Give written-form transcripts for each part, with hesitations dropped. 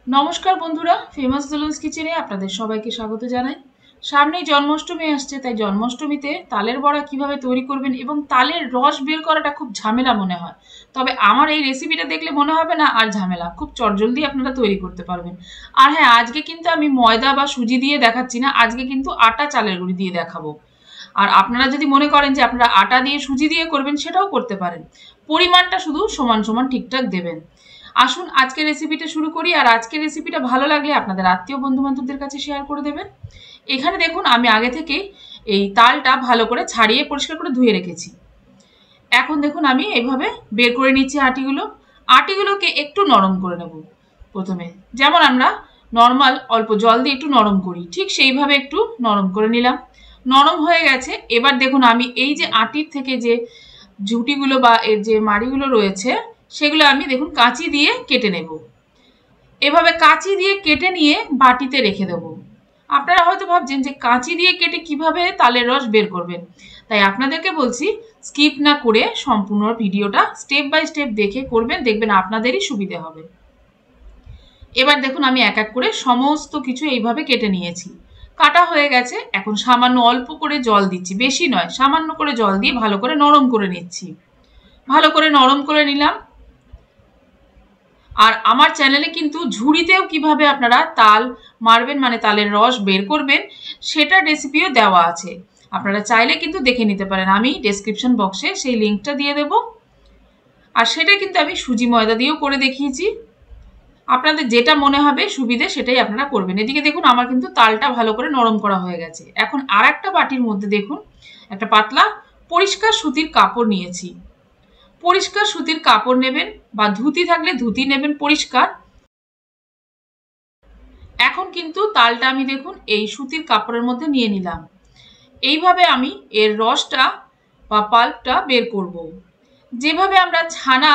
নমস্কার বন্ধুরা, ফেমাস দুলন্স কিচেনে আপনাদের সবাইকে স্বাগত জানাই। সামনেই জন্মাষ্টমী আসছে, তাই জন্মাষ্টমীতে তালের বড়া কিভাবে তৈরি করবেন এবং তালের রস বের করাটা খুব ঝামেলা মনে হয়, তবে আমার এই রেসিপিটা দেখলে মনে হবে না আর ঝামেলা, খুব চটজলদি আপনারা তৈরি করতে পারবেন। আর হ্যাঁ, আজকে কিন্তু আমি ময়দা বা সুজি দিয়ে দেখাচ্ছি না, আজকে কিন্তু আটা চালের গুঁড়ি দিয়ে দেখাবো। আর আপনারা যদি মনে করেন যে আপনারা আটা দিয়ে সুজি দিয়ে করবেন, সেটাও করতে পারেন। পরিমাণটা শুধু সমান সমান ঠিকঠাক দেবেন। আসুন আজকের রেসিপিটা শুরু করি। আর আজকের রেসিপিটা ভালো লাগলে আপনাদের আত্মীয় বন্ধু বান্ধবদের কাছে শেয়ার করে দেবেন। এখানে দেখুন, আমি আগে থেকে এই তালটা ভালো করে ছাড়িয়ে পরিষ্কার করে ধুয়ে রেখেছি। এখন দেখুন আমি এইভাবে বের করে নিচ্ছি আটিগুলোকে একটু নরম করে নেব। প্রথমে যেমন আমরা নর্মাল অল্প জল দিয়ে একটু নরম করি, ঠিক সেইভাবে একটু নরম করে নিলাম। নরম হয়ে গেছে। এবার দেখুন আমি এই যে আটির থেকে যে ঝুঁটিগুলো বা এর যে মাড়িগুলো রয়েছে, সেগুলো আমি দেখুন কাঁচি দিয়ে কেটে নেব। এভাবে কাঁচি দিয়ে কেটে নিয়ে বাটিতে রেখে দেব। আপনারা হয়তো ভাবছেন যে কাঁচি দিয়ে কেটে কিভাবে তালের রস বের করবেন, তাই আপনাদেরকে বলছি স্কিপ না করে সম্পূর্ণ ভিডিওটা স্টেপ বাই স্টেপ দেখে করবেন, দেখবেন আপনাদেরই সুবিধে হবে। এবার দেখুন আমি এক এক করে সমস্ত কিছু এইভাবে কেটে নিয়েছি। কাটা হয়ে গেছে। এখন সামান্য অল্প করে জল দিচ্ছি, বেশি নয়, সামান্য করে জল দিয়ে ভালো করে নরম করে নিচ্ছি। ভালো করে নরম করে নিলাম। আর আমার চ্যানেলে কিন্তু ঝুড়িতেও কিভাবে আপনারা তাল মারবেন, মানে তালের রস বের করবেন, সেটা রেসিপিও দেওয়া আছে। আপনারা চাইলে কিন্তু দেখে নিতে পারেন, আমি ডেসক্রিপশন বক্সে সেই লিঙ্কটা দিয়ে দেব। আর সেটা কিন্তু আমি সুজি ময়দা দিয়েও করে দেখিয়েছি। আপনাদের যেটা মনে হবে সুবিধে সেটাই আপনারা করবেন। এদিকে দেখুন আমার কিন্তু তালটা ভালো করে নরম করা হয়ে গেছে। এখন আর একটা বাটির মধ্যে দেখুন একটা পাতলা পরিষ্কার সুতির কাপড় নিয়েছি। পরিষ্কার সুতির কাপড় নেবেন, বা ধুতি থাকলে ধুতি নেবেন পরিষ্কার। এখন কিন্তু তালটা আমি দেখুন এই সুতির কাপড়ের মধ্যে নিয়ে নিলাম। এইভাবে আমি এর রসটা বা পাল্পটা বের করব। যেভাবে আমরা ছানা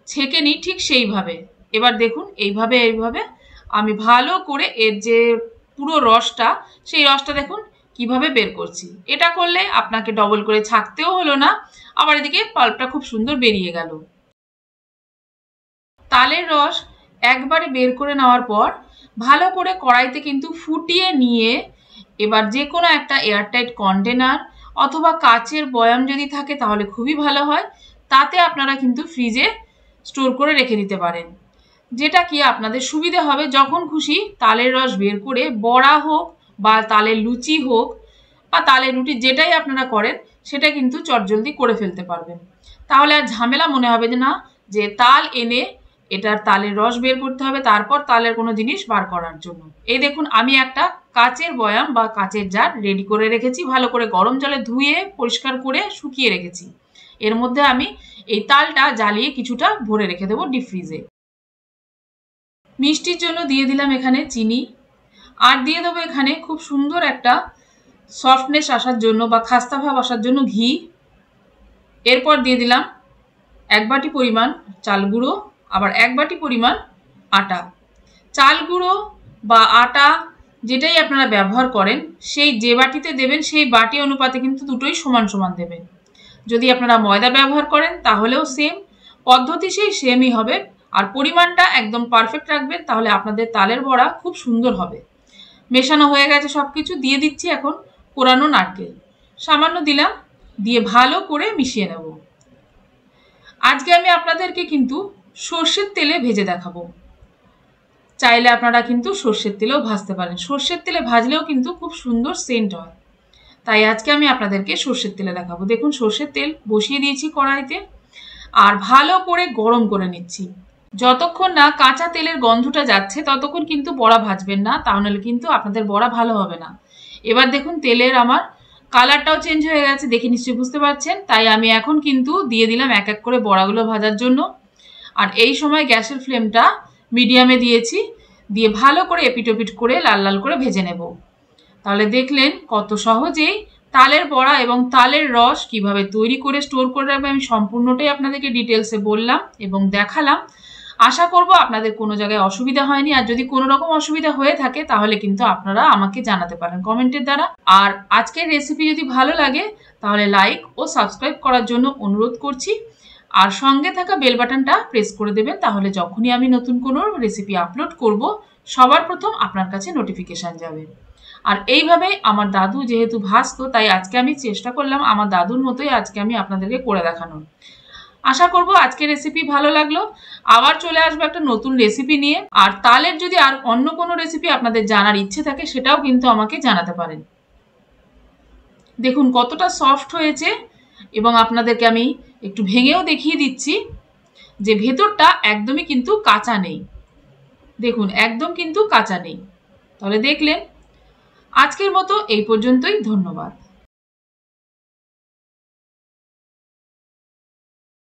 ছেঁকে নিই ঠিক সেইভাবে। এবার দেখুন এইভাবে আমি ভালো করে এর যে পুরো রসটা, সেই রসটা দেখুন কিভাবে বের করছি। এটা করলে আপনাকে ডবল করে ছাঁকতেও হলো না, আবার এদিকে পাল্পটা খুব সুন্দর বেরিয়ে গেল। তালের রস একবারে বের করে নেওয়ার পর ভালো করে কড়াইতে কিন্তু ফুটিয়ে নিয়ে, এবার যে কোনো একটা এয়ারটাইট কন্টেনার অথবা কাচের বয়াম যদি থাকে তাহলে খুবই ভালো হয়, তাতে আপনারা কিন্তু ফ্রিজে স্টোর করে রেখে দিতে পারেন। যেটা কি আপনাদের সুবিধে হবে, যখন খুশি তালের রস বের করে বড়া হোক বা তালের লুচি হোক বা তালের রুটি, যেটাই আপনারা করেন সেটা কিন্তু চটজলদি করে ফেলতে পারবেন। তাহলে আর ঝামেলা মনে হবে না যে তাল এনে এটার তালের রস বের করতে হবে, তারপর তালের কোনো জিনিস বার করার জন্য। এই দেখুন আমি একটা কাচের বয়াম বা কাচের জার রেডি করে রেখেছি, ভালো করে গরম জলে ধুয়ে পরিষ্কার করে শুকিয়ে রেখেছি। এর মধ্যে আমি এই তালটা জ্বালিয়ে কিছুটা ভরে রেখে দেবো ডিপ ফ্রিজে। মিষ্টির জন্য দিয়ে দিলাম এখানে চিনি, আর দিয়ে দেবো এখানে খুব সুন্দর একটা সফটনেস আসার জন্য বা খাস্তা ভাব আসার জন্য ঘি। এরপর দিয়ে দিলাম 1 বাটি পরিমাণ চাল গুঁড়ো, আবার 1 বাটি পরিমাণ আটা। চাল গুঁড়ো বা আটা যেটাই আপনারা ব্যবহার করেন, সেই যে বাটিতে দেবেন সেই বাটি অনুপাতে কিন্তু দুটোই সমান সমান দেবেন। যদি আপনারা ময়দা ব্যবহার করেন তাহলেও সেম পদ্ধতি, সেই সেমই হবে। আর পরিমাণটা একদম পারফেক্ট রাখবেন, তাহলে আপনাদের তালের বড়া খুব সুন্দর হবে। মেশানো হয়ে গেছে সব কিছু। দিয়ে দিচ্ছি এখন কোরানো নারকেল, সামান্য দিলাম, দিয়ে ভালো করে মিশিয়ে নেব। আজকে আমি আপনাদেরকে কিন্তু সর্ষের তেলে ভেজে দেখাবো। চাইলে আপনারা কিন্তু সর্ষের তেলেও ভাজতে পারেন, সর্ষের তেলে ভাজলেও কিন্তু খুব সুন্দর সেন্ট হয়। তাই আজকে আমি আপনাদেরকে সর্ষের তেলে দেখাবো। দেখুন সর্ষের তেল বসিয়ে দিয়েছি কড়াইতে, আর ভালো করে গরম করে নিচ্ছি। যতক্ষণ না কাঁচা তেলের গন্ধটা যাচ্ছে ততক্ষণ কিন্তু বড়া ভাজবেন না, তাহলে কিন্তু আপনাদের বড়া ভালো হবে না। এবার দেখুন তেলের আমার কালারটাও চেঞ্জ হয়ে গেছে, দেখে নিশ্চয়ই বুঝতে পারছেন। তাই আমি এখন কিন্তু দিয়ে দিলাম এক এক করে বড়াগুলো ভাজার জন্য। আর এই সময় গ্যাসের ফ্লেমটা মিডিয়ামে দিয়েছি, দিয়ে ভালো করে এপিট ওপিট করে লাল লাল করে ভেজে নেব। তাহলে দেখলেন কত সহজেই তালের বড়া এবং তালের রস কিভাবে তৈরি করে স্টোর করে রাখবে, আমি সম্পূর্ণটাই আপনাদেরকে ডিটেলসে বললাম এবং দেখালাম। আশা করব আপনাদের কোনো জায়গায় অসুবিধা হয়নি। আর যদি কোনো রকম অসুবিধা হয়ে থাকে তাহলে কিন্তু আপনারা আমাকে জানাতে পারেন কমেন্টের দ্বারা। আর আজকের রেসিপি যদি ভালো লাগে তাহলে লাইক ও সাবস্ক্রাইব করার জন্য অনুরোধ করছি। আর সঙ্গে থাকা বেল বাটনটা প্রেস করে দেবেন, তাহলে যখনই আমি নতুন কোনো রেসিপি আপলোড করব সবার প্রথম আপনার কাছে নোটিফিকেশান যাবে। আর এইভাবে আমার দাদু যেহেতু ভাজতো, তাই আজকে আমি চেষ্টা করলাম আমার দাদুর মতোই আজকে আমি আপনাদেরকে করে দেখানোর। আশা করব আজকের রেসিপি ভালো লাগলো। আবার চলে আসবো একটা নতুন রেসিপি নিয়ে। আর তালের যদি আর অন্য কোনো রেসিপি আপনাদের জানার ইচ্ছে থাকে সেটাও কিন্তু আমাকে জানাতে পারেন। দেখুন কতটা সফট হয়েছে, এবং আপনাদেরকে আমি একটু ভেঙেও দেখিয়ে দিচ্ছি যে ভেতরটা একদমই কিন্তু কাঁচা নেই। দেখুন একদম কিন্তু কাঁচা নেই। তাহলে দেখলেন, আজকের মতো এই পর্যন্তই। ধন্যবাদ।